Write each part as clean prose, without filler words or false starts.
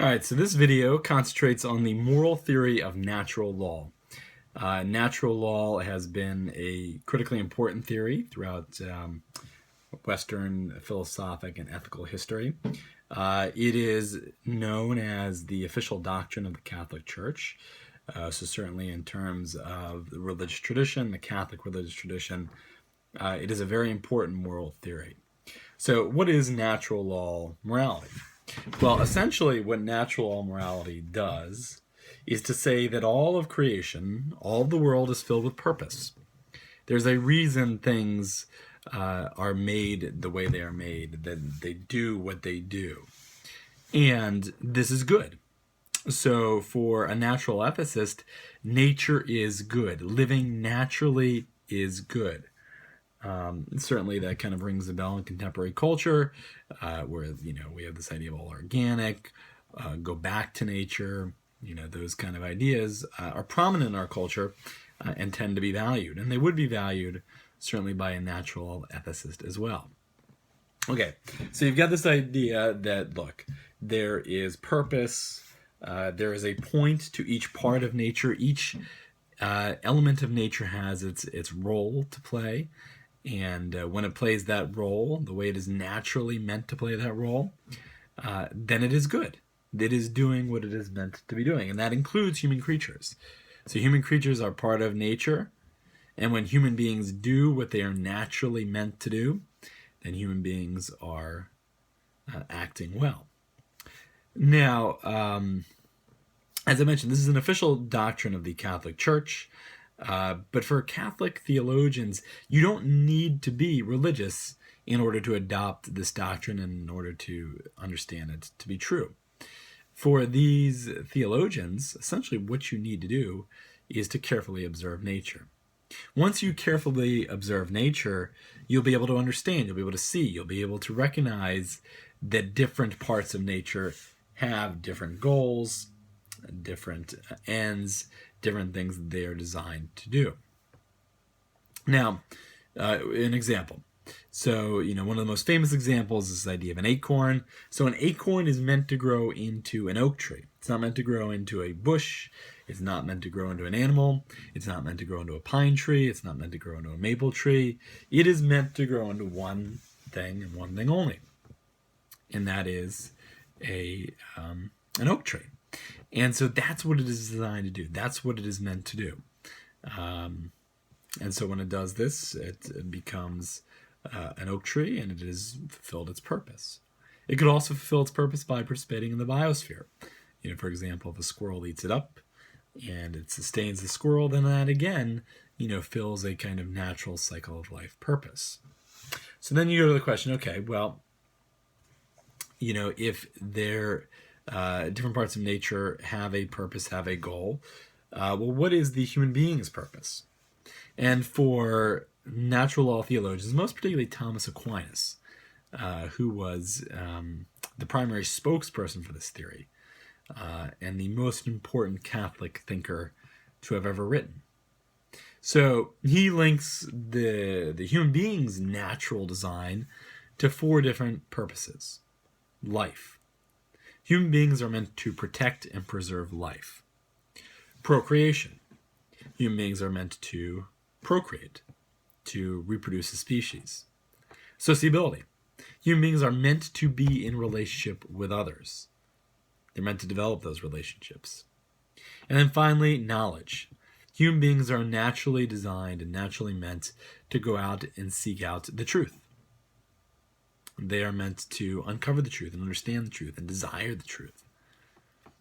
All right, so this video concentrates on the moral theory of natural law. Natural law has been a critically important theory throughout Western philosophic and ethical history. It is known as the official doctrine of the Catholic Church. So certainly in terms of the religious tradition, the Catholic religious tradition, it is a very important moral theory. So what is natural law morality? Well, essentially what natural law morality does is to say that all of creation, all of the world is filled with purpose. There's a reason things are made the way they are made, that they do what they do. And this is good. So for a natural ethicist, nature is good. Living naturally is good. Certainly that kind of rings a bell in contemporary culture, where we have this idea of all organic, go back to nature. Those kind of ideas are prominent in our culture and tend to be valued, and they would be valued certainly by a natural ethicist as well. Okay, so you've got this idea that, look, there is purpose, there is a point to each part of nature. Each element of nature has its role to play. And when it plays that role, the way it is naturally meant to play that role, then it is good. It is doing what it is meant to be doing. And that includes human creatures. So human creatures are part of nature. And when human beings do what they are naturally meant to do, then human beings are acting well. Now, as I mentioned, this is an official doctrine of the Catholic Church. But for Catholic theologians, you don't need to be religious in order to adopt this doctrine and in order to understand it to be true. For these theologians, essentially what you need to do is to carefully observe nature. Once you carefully observe nature, you'll be able to understand, you'll be able to see, you'll be able to recognize that different parts of nature have different goals, different ends, different things that they are designed to do. Now, an example. So, one of the most famous examples is this idea of an acorn. So an acorn is meant to grow into an oak tree. It's not meant to grow into a bush. It's not meant to grow into an animal. It's not meant to grow into a pine tree. It's not meant to grow into a maple tree. It is meant to grow into one thing and one thing only. And that is an oak tree. And so that's what it is designed to do. That's what it is meant to do. And so when it does this, it becomes an oak tree, and it has fulfilled its purpose. It could also fulfill its purpose by participating in the biosphere. For example, if a squirrel eats it up and it sustains the squirrel, then that again, fills a kind of natural cycle of life purpose. So then you go to the question, okay, well, if there different parts of nature have a purpose, have a goal. Well, what is the human being's purpose? And for natural law theologians, most particularly Thomas Aquinas, who was the primary spokesperson for this theory, and the most important Catholic thinker to have ever written. So he links the human being's natural design to four different purposes. Life. Human beings are meant to protect and preserve life. Procreation. Human beings are meant to procreate, to reproduce a species. Sociability. Human beings are meant to be in relationship with others. They're meant to develop those relationships. And then finally, knowledge. Human beings are naturally designed and naturally meant to go out and seek out the truth. They are meant to uncover the truth and understand the truth and desire the truth.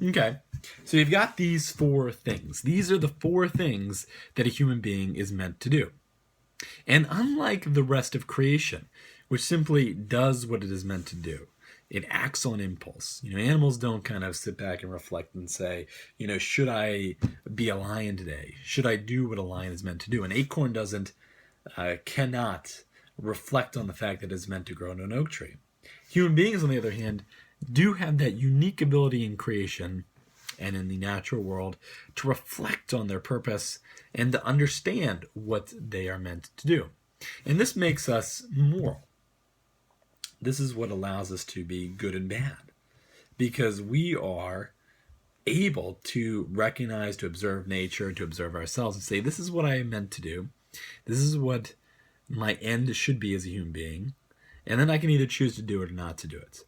Okay, so you've got these four things. These are the four things that a human being is meant to do. And unlike the rest of creation, which simply does what it is meant to do, it acts on impulse. Animals don't kind of sit back and reflect and say, should I be a lion today? Should I do what a lion is meant to do? An acorn cannot reflect on the fact that it's meant to grow into an oak tree. Human beings, on the other hand, do have that unique ability in creation and in the natural world to reflect on their purpose and to understand what they are meant to do. And this makes us moral. This is what allows us to be good and bad. because we are able to recognize, to observe nature, to observe ourselves and say, this is what I am meant to do. This is what my end should be as a human being. And then I can either choose to do it or not to do it.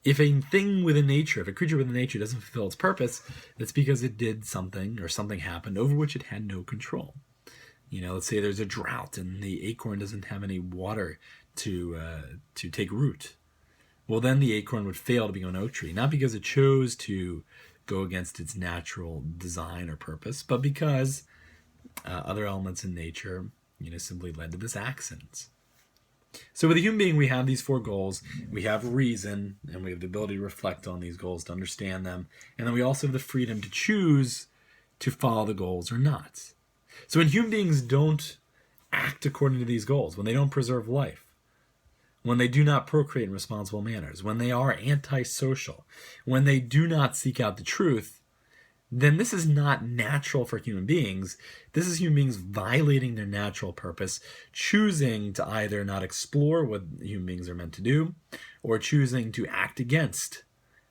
If a thing within nature, if a creature within nature doesn't fulfill its purpose, it's because it did something or something happened over which it had no control. Let's say there's a drought and the acorn doesn't have any water to take root. Well, then the acorn would fail to become an oak tree, not because it chose to go against its natural design or purpose, but because other elements in nature, simply led to this accident. So with a human being, we have these 4 goals. We have reason, and we have the ability to reflect on these goals, to understand them. And then we also have the freedom to choose to follow the goals or not. So when human beings don't act according to these goals, when they don't preserve life, when they do not procreate in responsible manners, when they are antisocial, when they do not seek out the truth, then this is not natural for human beings. This is human beings violating their natural purpose, choosing to either not explore what human beings are meant to do, or choosing to act against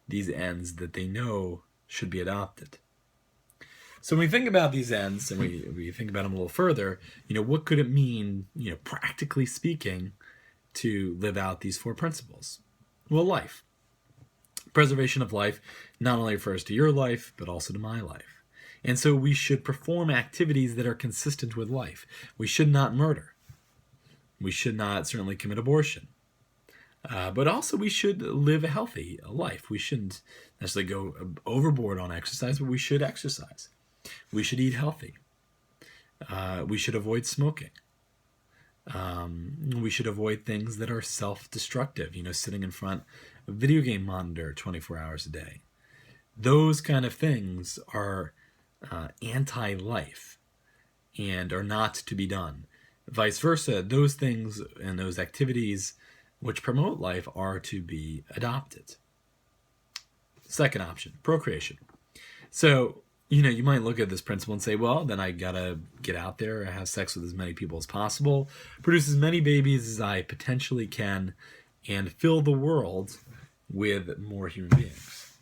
these ends that they know should be adopted. So when we think about these ends, and we think about them a little further, what could it mean, practically speaking, to live out these 4 principles? Well, life. Preservation of life not only refers to your life, but also to my life. And so we should perform activities that are consistent with life. We should not murder. We should not certainly commit abortion. But also we should live a healthy life. We shouldn't necessarily go overboard on exercise, but we should exercise. We should eat healthy. We should avoid smoking. We should avoid things that are self-destructive, sitting in front of a video game monitor 24 hours a day. Those kind of things are anti-life and are not to be done. Vice versa, those things and those activities which promote life are to be adopted. Second option, procreation. So, you might look at this principle and say, well, then I gotta get out there and have sex with as many people as possible, produce as many babies as I potentially can, and fill the world with more human beings.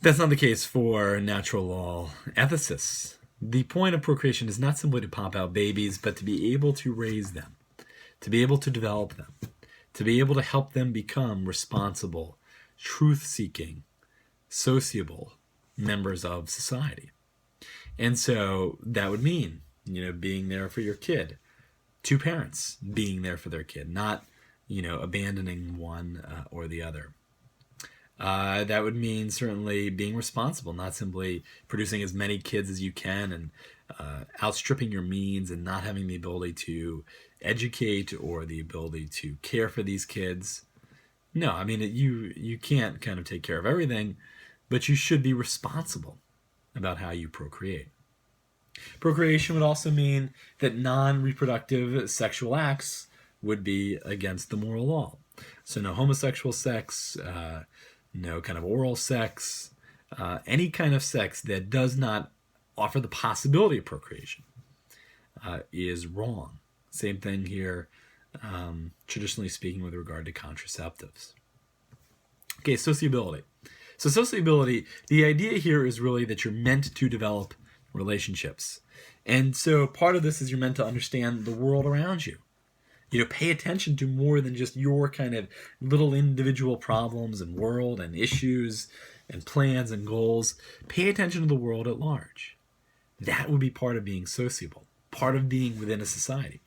That's not the case for natural law ethicists. The point of procreation is not simply to pop out babies, but to be able to raise them, to be able to develop them, to be able to help them become responsible, truth-seeking, sociable members of society. And so that would mean, being there for your kid, 2 parents being there for their kid, not, abandoning one or the other. That would mean certainly being responsible, not simply producing as many kids as you can and outstripping your means and not having the ability to educate or the ability to care for these kids. No, you can't kind of take care of everything, but you should be responsible about how you procreate. Procreation would also mean that non-reproductive sexual acts would be against the moral law. So no homosexual sex, no kind of oral sex, any kind of sex that does not offer the possibility of procreation is wrong. Same thing here, traditionally speaking, with regard to contraceptives. Okay, sociability. So sociability, the idea here is really that you're meant to develop relationships. And so part of this is you're meant to understand the world around you. Pay attention to more than just your kind of little individual problems and world and issues and plans and goals. Pay attention to the world at large. That would be part of being sociable, part of being within a society.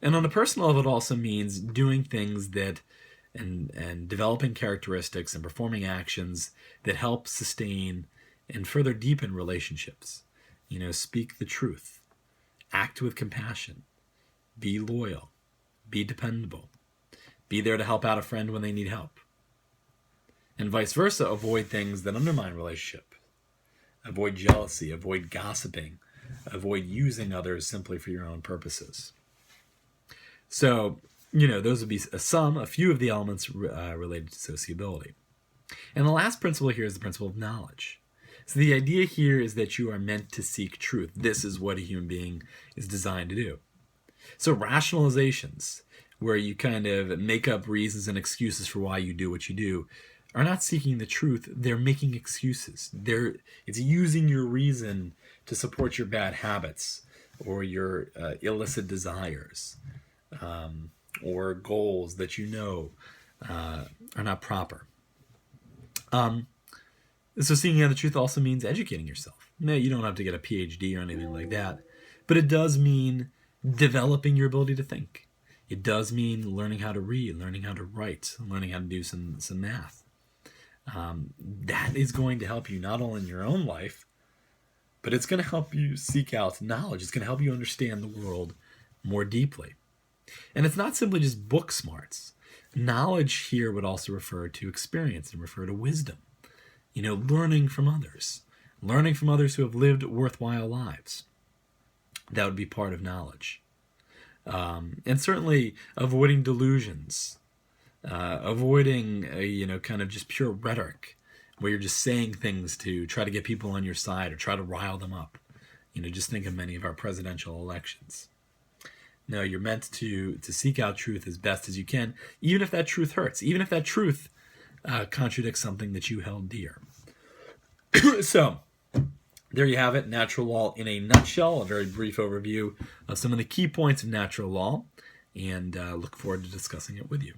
And on the personal level, it also means doing things that and developing characteristics and performing actions that help sustain and further deepen relationships. Speak the truth, act with compassion, be loyal, be dependable, be there to help out a friend when they need help. And vice versa, avoid things that undermine relationship. Avoid jealousy, avoid gossiping, avoid using others simply for your own purposes. So, those would be a few of the elements related to sociability. And the last principle here is the principle of knowledge. So the idea here is that you are meant to seek truth. This is what a human being is designed to do. So rationalizations, where you kind of make up reasons and excuses for why you do what you do, are not seeking the truth. They're making excuses. It's using your reason to support your bad habits or your illicit desires, or goals that you know are not proper. So seeking out the truth also means educating yourself. No, you don't have to get a PhD or anything like that, but it does mean developing your ability to think. It does mean learning how to read, learning how to write, learning how to do some math. That is going to help you not only in your own life, but it's going to help you seek out knowledge. It's going to help you understand the world more deeply. And it's not simply just book smarts. Knowledge here would also refer to experience and refer to wisdom. Learning from others who have lived worthwhile lives. That would be part of knowledge. And certainly avoiding delusions, avoiding kind of just pure rhetoric, where you're just saying things to try to get people on your side or try to rile them up. Just think of many of our presidential elections. No, you're meant to seek out truth as best as you can, even if that truth hurts, even if that truth contradicts something that you held dear. So, there you have it, natural law in a nutshell, a very brief overview of some of the key points of natural law, and look forward to discussing it with you.